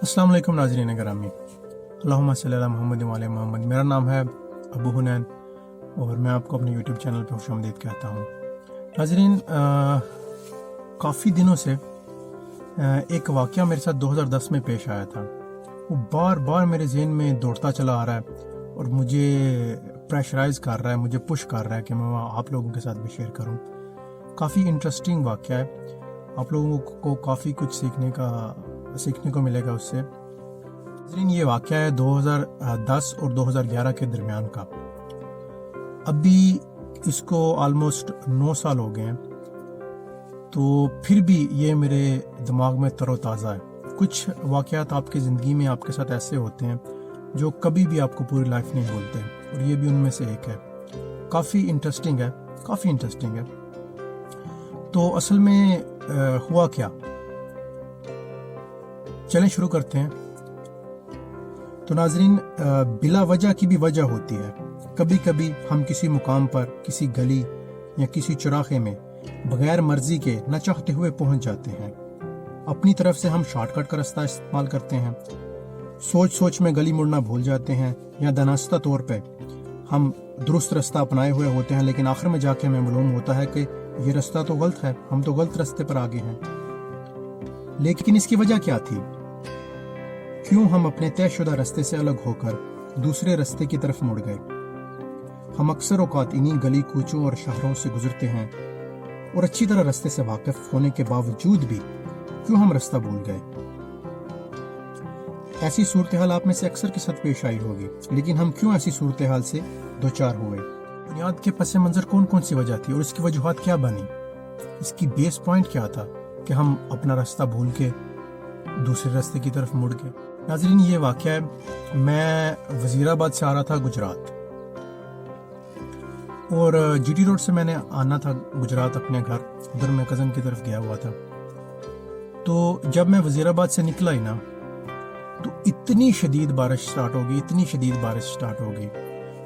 अस्सलाम वालेकुम नाज़रीन गिरामी, अल्लाहुम्मा सल्ली अला मुहम्मद व अला मुहम्मद। मेरा नाम है अबू हुनैन और मैं आपको अपने यूट्यूब चैनल पर खुशामदीद कहता हूँ। नाज़रीन, काफ़ी दिनों से एक वाक़या मेरे साथ 2010 में पेश आया था। वो बार बार मेरे ज़हन में दौड़ता चला आ रहा है और मुझे प्रेशराइज़ कर रहा है, मुझे पुश कर रहा है कि मैं आप लोगों के साथ भी शेयर करूँ। काफ़ी इंटरेस्टिंग वाक़या है, आप लोगों को काफ़ी कुछ सीखने को मिलेगा उससे। ये वाक़या है 2010 और 2011 के दरमियान का। अभी इसको ऑलमोस्ट 9 साल हो गए हैं, तो फिर भी ये मेरे दिमाग में तरोताज़ा है। कुछ वाक़यात आपकी ज़िंदगी में आपके साथ ऐसे होते हैं जो कभी भी आपको पूरी लाइफ नहीं भूलते, और ये भी उनमें से एक है। काफ़ी इंटरेस्टिंग है। तो असल में हुआ क्या, चलें शुरू करते हैं। तो नाजरीन, बिला वजह की भी वजह होती है। कभी कभी हम किसी मुकाम पर, किसी गली या किसी चौराहे में बगैर मर्जी के न चाहते हुए पहुंच जाते हैं। अपनी तरफ से हम शॉर्टकट का रास्ता इस्तेमाल करते हैं, सोच में गली मुड़ना भूल जाते हैं, या दानिस्ता तौर पे हम दुरुस्त रास्ता अपनाए हुए होते हैं, लेकिन आखिर में जाके हमें मालूम होता है कि ये रास्ता तो गलत है, हम तो गलत रास्ते पर आगे हैं। लेकिन इसकी वजह क्या थी? क्यों हम अपने तयशुदा रास्ते से अलग होकर दूसरे रास्ते की तरफ मुड़ गए? हम अक्सर औकात इन्हीं गली कूचों और शहरों से गुजरते हैं और अच्छी तरह रास्ते से वाकिफ होने के बावजूद भी क्यों हम रास्ता भूल गए? ऐसी सूरत हाल आप में से अक्सर के साथ पेश आई होगी, लेकिन हम क्यों ऐसी सूरत हाल से दो चार हुए? बुनियाद के पस मंजर कौन कौन सी वजह थी और इसकी वजूहत क्या बनी? इसकी बेस पॉइंट क्या था कि हम अपना रास्ता भूल के दूसरे रास्ते की तरफ मुड़ गए? नाज़रीन, ये वाक़या है, मैं वज़ीराबाद से आ रहा था गुजरात, और जीटी रोड से मैंने आना था गुजरात अपने घर। उधर मैं कज़न की तरफ गया हुआ था। तो जब मैं वज़ीराबाद से निकला ही ना, तो इतनी शदीद बारिश स्टार्ट होगी।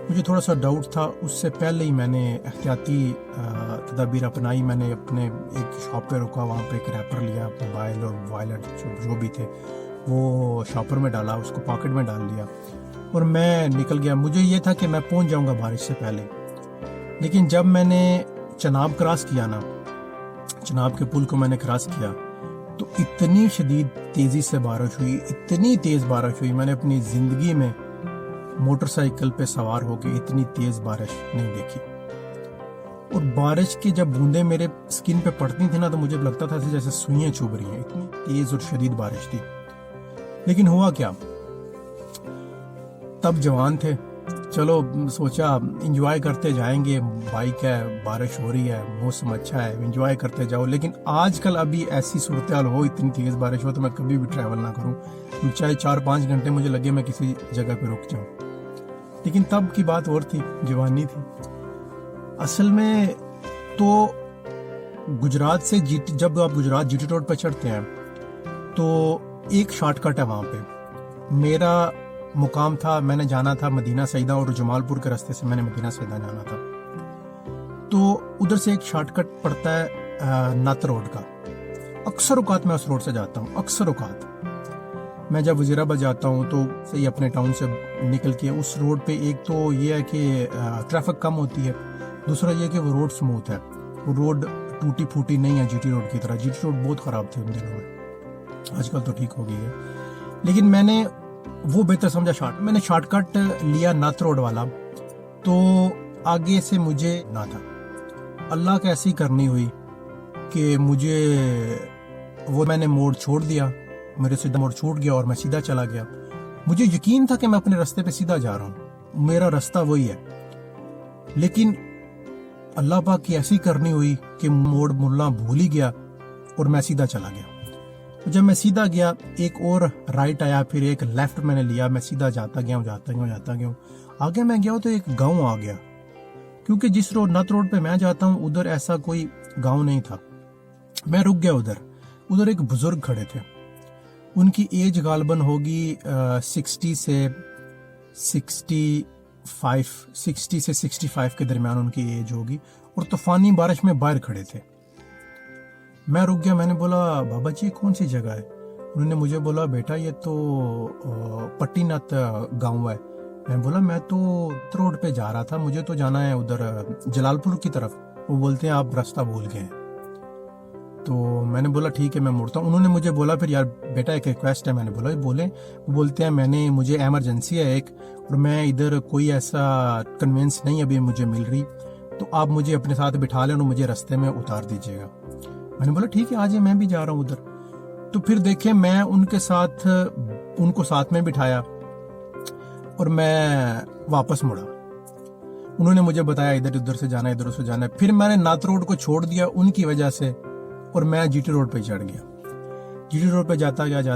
मुझे थोड़ा सा डाउट था, उससे पहले ही मैंने एहतियाती तदाबीर अपनाई। मैंने अपने एक शॉप पे रुका, वहाँ पे एक रैपर लिया, मोबाइल और वॉलेट जो भी थे वो शॉपर में डाला, उसको पॉकेट में डाल लिया और मैं निकल गया। मुझे ये था कि मैं पहुंच जाऊंगा बारिश से पहले, लेकिन जब मैंने चनाब क्रॉस किया ना, चनाब के पुल को मैंने क्रॉस किया, तो इतनी शदीद तेज़ी से बारिश हुई, इतनी तेज़ बारिश हुई, मैंने अपनी ज़िंदगी में मोटरसाइकिल पे सवार होकर इतनी तेज़ बारिश नहीं देखी। और बारिश की जब बूंदें मेरे स्किन पे पड़ती थी ना, तो मुझे लगता था जैसे सुइयां चुभ रही हैं, इतनी तेज़ और शदीद बारिश थी। लेकिन हुआ क्या, तब जवान थे, चलो सोचा एंजॉय करते जाएंगे, बाइक है, बारिश हो रही है, मौसम अच्छा है, एंजॉय करते जाओ। लेकिन आजकल अभी ऐसी सूरत हाल हो, इतनी तेज़ बारिश हो, तो मैं कभी भी ट्रैवल ना करूं, चाहे 4-5 घंटे मुझे लगे मैं किसी जगह पे रुक जाऊं। लेकिन तब की बात और थी, जवानी थी। असल में तो गुजरात से जब आप गुजरात जीटी रोड पर चढ़ते हैं तो एक शॉर्टकट है। वहाँ पे मेरा मुकाम था, मैंने जाना था मदीना सईदा, और जमालपुर के रास्ते से मैंने मदीना सईदा जाना था। तो उधर से एक शॉर्टकट पड़ता है नत रोड का। अक्सर औकात मैं उस रोड से जाता हूँ, अक्सर औकात मैं जब वज़ीराबाद जाता हूँ तो सही अपने टाउन से निकल के उस रोड पे, एक तो ये है कि ट्रैफिक कम होती है, दूसरा ये है कि वो रोड स्मूथ है, वो रोड टूटी फूटी नहीं है जीटी रोड की तरह। जीटी रोड बहुत ख़राब थी उन दिनों में, आजकल तो ठीक हो गई है। लेकिन मैंने वो बेहतर समझा, मैंने शॉर्टकट लिया नत रोड वाला, तो आगे से मुझे ना था। अल्लाह का ऐसी करनी हुई कि मुझे मैंने मोड़ छोड़ दिया, मेरे सीधा मोड़ छूट गया और मैं सीधा चला गया। मुझे यकीन था कि मैं अपने रास्ते पे सीधा जा रहा हूँ, मेरा रास्ता वही है। लेकिन अल्लाह पाक की ऐसी करनी हुई कि मोड़ मुड़ना भूल ही गया और मैं सीधा चला गया। तो जब मैं सीधा गया, एक और राइट आया, फिर एक लेफ्ट मैंने लिया, मैं सीधा जाता गया हूँ। आगे मैं गया तो एक गांव आ गया, क्योंकि जिस नत रोड पे मैं जाता हूँ उधर ऐसा कोई गांव नहीं था। मैं रुक गया उधर एक बुजुर्ग खड़े थे, उनकी एज गालबन होगी 60 से 65 के दरमियान उनकी एज होगी, और तूफानी बारिश में बाहर खड़े थे। मैं रुक गया, मैंने बोला बाबा जी कौन सी जगह है? انہوں نے مجھے بولا بیٹا یہ تو پٹی ناتھ گاؤں ہے. میں بولا میں تو روڈ پہ جا رہا تھا, مجھے تو جانا ہے ادھر جلال پور کی طرف. وہ بولتے ہیں آپ راستہ بھول گئے ہیں. تو میں نے بولا ٹھیک ہے میں مڑتا ہوں. انہوں نے مجھے بولا پھر یار بیٹا ایک ریکویسٹ ہے. میں نے بولا بولیں. وہ بولتے ہیں مجھے ایمرجنسی ہے ایک, اور میں ادھر کوئی ایسا کنوینس نہیں ابھی مجھے مل رہی, تو آپ مجھے اپنے ساتھ بٹھا لیں اور مجھے رستے میں اتار دیجیے گا. میں نے بولا ٹھیک ہے آج میں بھی جا رہا ہوں ادھر. تو پھر دیکھیں میں ان کو ساتھ میں بٹھایا اور میں واپس مڑا. انہوں نے مجھے بتایا ادھر سے جانا ہے, ادھر سے جانا ہے. پھر میں نے ناتھ روڈ کو چھوڑ دیا ان کی وجہ سے, اور میں جی ٹی روڈ پہ چڑھ گیا. جی ٹی روڈ پہ جاتا گیا جی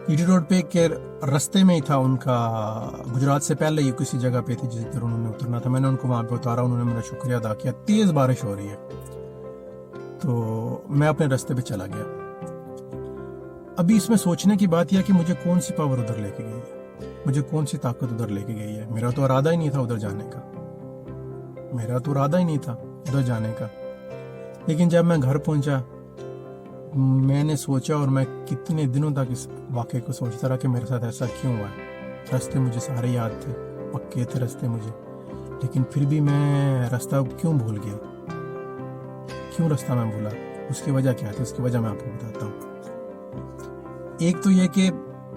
ٹی روڈ پہ کہ رستے میں ہی تھا ان کا, گجرات سے پہلے ہی کسی جگہ پہ تھی جس پر انہوں نے اترنا تھا. میں نے ان کو وہاں پہ اتارا, انہوں نے میرا شکریہ ادا کیا. تیز بارش ہو رہی ہے تو میں اپنے رستے پہ چلا گیا. ابھی اس میں سوچنے کی بات یہ ہے کہ مجھے کون سی پاور ادھر لے کے گئی ہے, مجھے کون سی طاقت ادھر لے کے گئی ہے. میرا تو ارادہ ہی نہیں تھا ادھر جانے کا, لیکن جب میں گھر پہنچا میں نے سوچا, اور میں کتنے دنوں تک اس واقعے کو سوچتا رہا کہ میرے ساتھ ایسا کیوں ہوا ہے. راستے مجھے سارے یاد تھے, پکے تھے راستے مجھے, لیکن پھر بھی میں راستہ کیوں بھول گیا, کیوں راستہ میں بھولا, اس کی وجہ کیا تھی, اس کی وجہ میں آپ کو بتاتا ہوں. ایک تو یہ کہ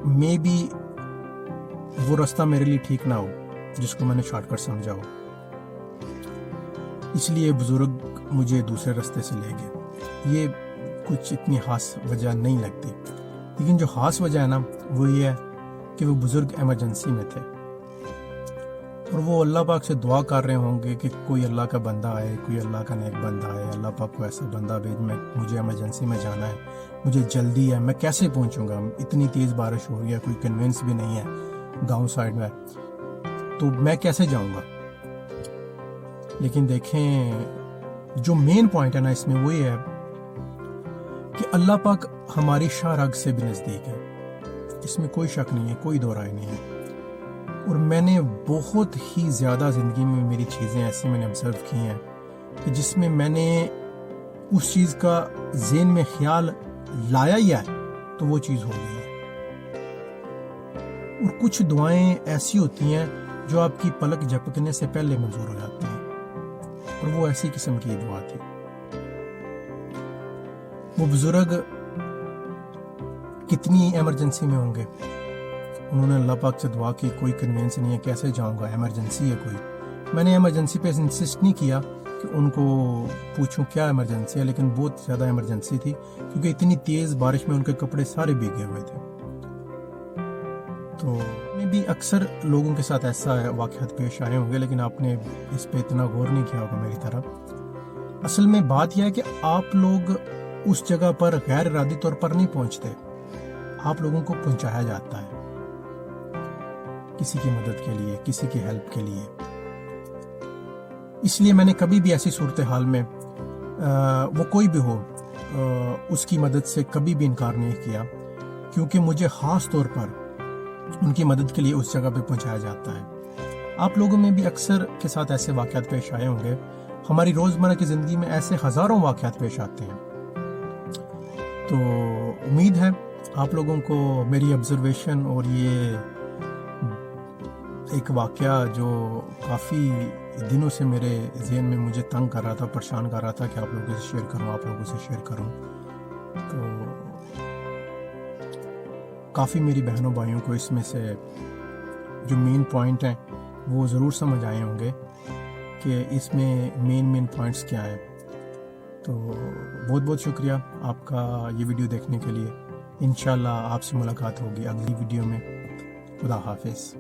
میں بھی وہ راستہ میرے لیے ٹھیک نہ ہو جس کو میں نے شارٹ کٹ سمجھا ہو, اس لیے بزرگ مجھے دوسرے راستے سے لے گئے. یہ کچھ اتنی خاص وجہ نہیں لگتی, لیکن جو خاص وجہ ہے نا وہ یہ ہے کہ وہ بزرگ ایمرجنسی میں تھے, اور وہ اللہ پاک سے دعا کر رہے ہوں گے کہ کوئی اللہ کا بندہ آئے, کوئی اللہ کا نیک بندہ آئے, اللہ پاک کو ایسا بندہ بھیج, مجھے ایمرجنسی میں جانا ہے, مجھے جلدی ہے, میں کیسے پہنچوں گا, اتنی تیز بارش ہو رہی ہے, کوئی کنوینس بھی نہیں ہے گاؤں سائڈ میں, تو میں کیسے جاؤں گا. لیکن دیکھیں جو مین پوائنٹ ہے نا اس میں وہ یہ ہے کہ اللہ پاک ہماری شاہ رگ سے بھی نزدیک ہے, اس میں کوئی شک نہیں ہے, کوئی دو رائے نہیں ہے. اور میں نے بہت ہی زیادہ زندگی میں میری چیزیں ایسی میں نے آبزرو کی ہیں کہ جس میں نے اس چیز کا ذہن میں خیال لایا ہی ہے تو وہ چیز ہو گئی ہے. اور کچھ دعائیں ایسی ہوتی ہیں جو آپ کی پلک جھپکنے سے پہلے منظور ہو جاتی ہیں, اور وہ ایسی قسم کی دعا تھی. وہ بزرگ کتنی ایمرجنسی میں ہوں گے, انہوں نے اللہ پاک سے دعا کی, کوئی کنوینس نہیں ہے, کیسے جاؤں گا, ایمرجنسی ہے کوئی. میں نے ایمرجنسی پہ انسسٹ نہیں کیا کہ ان کو پوچھوں کیا ایمرجنسی ہے, لیکن بہت زیادہ ایمرجنسی تھی کیونکہ اتنی تیز بارش میں ان کے کپڑے سارے بھیگے ہوئے تھے. تو میں بھی اکثر لوگوں کے ساتھ ایسا واقعات پیش آئے ہوں گے, لیکن آپ نے اس پہ اتنا غور نہیں کیا ہوگا میری طرح. اصل میں بات یہ ہے کہ آپ لوگ اس جگہ پر غیر ارادی طور پر نہیں پہنچتے, آپ لوگوں کو پہنچایا جاتا ہے کسی کی مدد کے لیے, کسی کی ہیلپ کے لیے. اس لیے میں نے کبھی بھی ایسی صورتحال میں وہ کوئی بھی ہو اس کی مدد سے کبھی بھی انکار نہیں کیا, کیونکہ مجھے خاص طور پر ان کی مدد کے لیے اس جگہ پہ پہنچایا جاتا ہے. آپ لوگوں میں بھی اکثر کے ساتھ ایسے واقعات پیش آئے ہوں گے, ہماری روزمرہ کی زندگی میں ایسے ہزاروں واقعات پیش آتے ہیں. تو امید ہے آپ لوگوں کو میری آبزرویشن اور یہ ایک واقعہ جو کافی دنوں سے میرے ذہن میں مجھے تنگ کر رہا تھا, پریشان کر رہا تھا کہ آپ لوگوں سے شیئر کروں, آپ لوگوں سے شیئر کروں, تو کافی میری بہنوں بھائیوں کو اس میں سے جو مین پوائنٹ ہیں وہ ضرور سمجھ آئے ہوں گے کہ اس میں مین پوائنٹس کیا ہیں. تو بہت بہت شکریہ آپ کا یہ ویڈیو دیکھنے کے لیے. انشاءاللہ آپ سے ملاقات ہوگی اگلی ویڈیو میں. خدا حافظ.